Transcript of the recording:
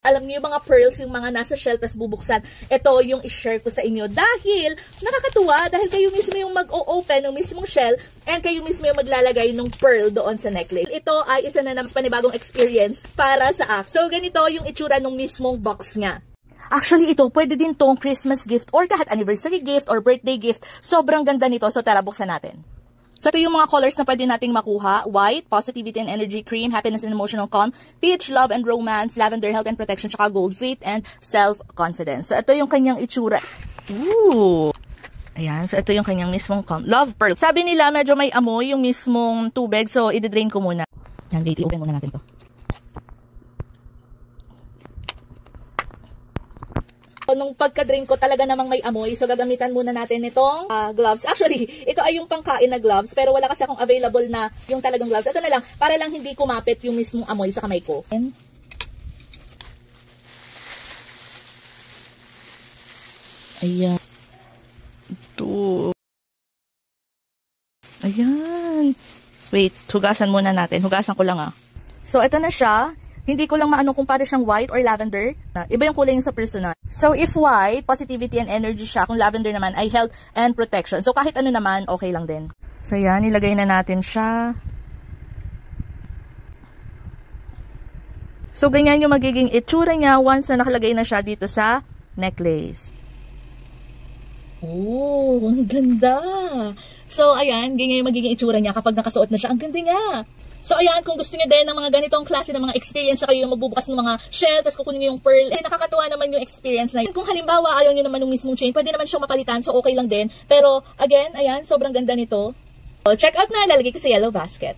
Alam niyo yung mga pearls, yung mga nasa shell tas bubuksan, ito yung i-share ko sa inyo dahil nakakatuwa dahil kayo mismo yung mag-o-open ng mismong shell and kayo mismo yung maglalagay ng pearl doon sa necklace. Ito ay isa na naman panibagong experience para sa akin. So ganito yung itsura ng mismong box nga. Actually, ito, pwede din tong Christmas gift or kahit anniversary gift or birthday gift. Sobrang ganda nito. So tara, buksan natin. So, ito yung mga colors na pwede nating makuha. White, positivity and energy, cream, happiness and emotional calm, peach, love and romance, lavender, health and protection, tsaka gold, faith and self-confidence. So, ito yung kanyang itsura. Ooh! Ayan. So, ito yung kanyang mismong calm. Love pearl. Sabi nila, medyo may amoy yung mismong tubig. So, i-drain ko muna. Yan, wait. I-open muna natin to. Nung pagka-drain ko talaga namang may amoy, so gagamitan muna natin itong gloves. Actually, ito ay yung pangkain na gloves, pero wala kasi akong available na yung talagang gloves. Ito na lang, para lang hindi kumapit yung mismong amoy sa kamay ko. Ayan. Ito. Ayan. Wait, hugasan muna natin. Hugasan ko lang So, ito na siya. Hindi ko lang maano kung para siyang white or lavender. Iba yung kulay yung sa personal. So, if white, positivity and energy siya. Kung lavender naman ay health and protection. So, kahit ano naman, okay lang din. So, yan. Ilagay na natin siya. So, ganyan yung magiging itsura niya once na nakalagay na siya dito sa necklace. Oh, ang ganda! So, ayan. Ganyan yung magiging itsura niya kapag nakasuot na siya. Ang ganda nga! So, ayan, kung gusto niyo din ng mga ganitong klase ng mga experience na kayo yung magbubukas ng mga shell, tapos kukunin niyo yung pearl, nakakatuwa naman yung experience na yun. Kung halimbawa, ayaw niyo naman ng mismong chain, pwede naman siyang mapalitan, so okay lang din. Pero, again, ayan, sobrang ganda nito. So, check out na, lalagay ko sa yellow basket.